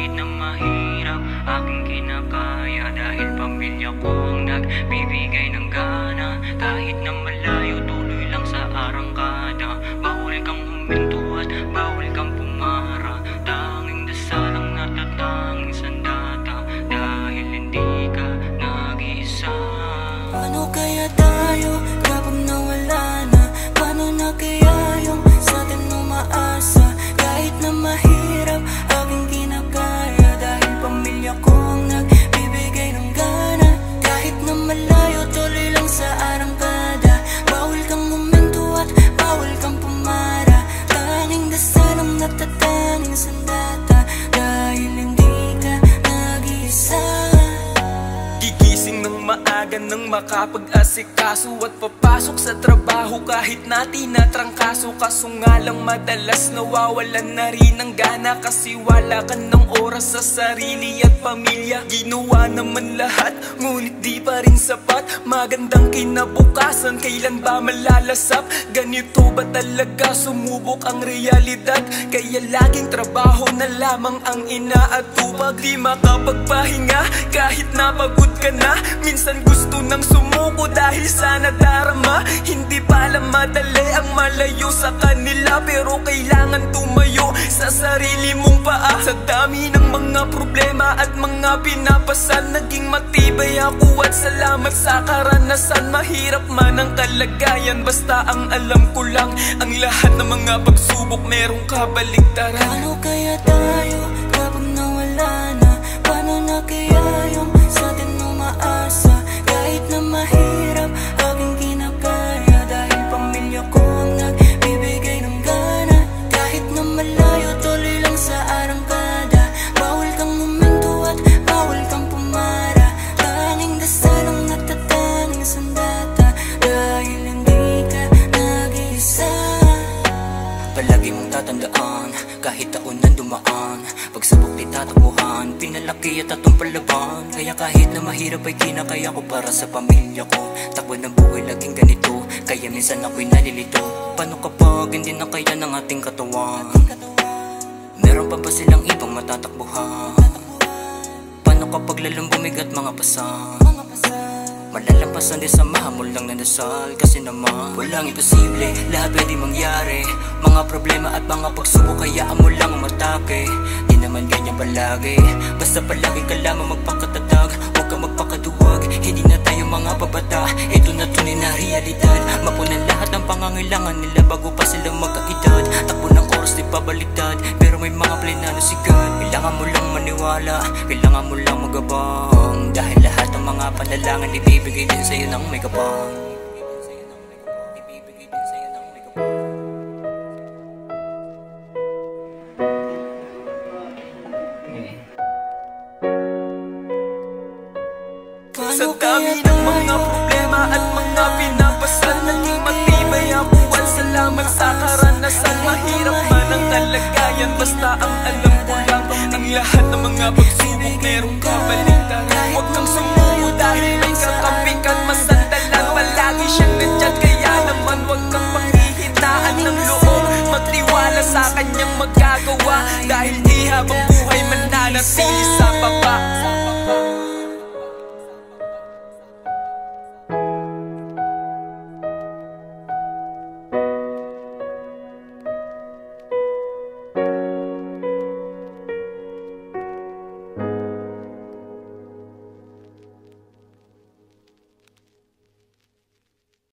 Kahit na mahirap aking kinakaya, dahil pamilya ko ang nagbibigay ng gana. Kahit na malayo, tuloy lang sa arangkada. Bawal kang huminto at bawal kang pumara. Tanging dasal ang natatanging sandata, dahil hindi ka nag-iisa. Paano kaya tayo kapag nawala na? Paano na kaya yung sa atin umaasa? Kahit na mahirap aking kinakaya, dahil pamilya ko ang nagbibigay ng gana. Kahit na malayo, tuloy lang sa arangkada. Bawal kang huminto at bawal kang pumara. Tanging dasal ang natatanging sandata, dahil hindi ka nag-iisa. Gigising ng maaga nang makapag-asikaso at papasok sa trabaho kahit na tinatrangkaso. Kaso nga lang madalas nawawalan na rin ng gana, kasi wala ka ng oras sa sarili at pamilya. Ginawa naman lahat, ngunit di pa rin sapat. Magandang kinabukasan, kailan ba malalasap? Ganito ba talaga sumubok ang realidad? Kaya laging trabaho na lamang ang inaatupag. Di makapagpahinga kahit napagod ka na. Minsan gusto nang sumuko dahil sa nadarama. Hindi pala madali ang malayo sa kanila, pero kailangan tumayo sa sarili mong paa. Sa dami ng mga problema at mga pinapasan, naging matibay ako at salamat sa karanasan. Mahirap man ang kalagayan, basta ang alam ko lang, ang lahat ng mga pagsubok merong kabaligtaran. Paano kaya tayo kapag nawala na? Paano na kaya yung sa atin umaasa? Kahit na mahirap aking kinakaya, dahil pamilya ko ang nagbibigay ng gana. Kahit na malayo, tuloy lang sa arangkada. Bawal kang huminto at bawal kang pumara. Tanging dasal ang natatanging sandata, dahil hindi ka nag-iisa. Palagi mong tatandaan, kahit taon na dumaan, pagsubok di tatakbuhan, pinalaki at atong palaban. Kaya kahit na mahirap ay kinakaya ko para sa pamilya ko. Takbo ng buhay laging ganito, kaya minsan ako'y nalilito. Paano kapag hindi na kaya ng ating katawan? Meron pa ba silang ibang matatakbuhan? Paano kapag lalong bumigat mga pasan? Malalampasan din sa mahamol lang na dasal, kasi naman walang imposible, lahat pwede mangyari. Mga problema at mga pagsubok, hayaan mo lang umatake. Di naman ganyan palagi, basta palagi ka lamang magpakatatag. Huwag kang magpakaduwag, hindi na tayo mga babata. Ito na tunay na realidad, mapunan lahat ng pangangailangan nila bago pa sila magkaedad. Takbo ng oras di pabaliktad, pero may mga planano si God. Kailangan mo lang maniwala, kailangan mo lang magabang, dahil lahat ng mga panalangin ibibigay din sa'yo ng may kapal. Sa dami ng mga problema at mga pinapasan, naging matibay ako at salamat sa karanasan. Mahirap man ang kalagayan, basta ang alam ko lang, ang lahat ng mga pagsubok merong kabaligtaran. Huwag kang sumuko dahil may kakampi ka't masandalan. Palagi siyang nandyan, kaya naman huwag kang panghihinaan ng loob. Magtiwala sa kanyang magagawa, dahil di habang buhay mananatili sa baba.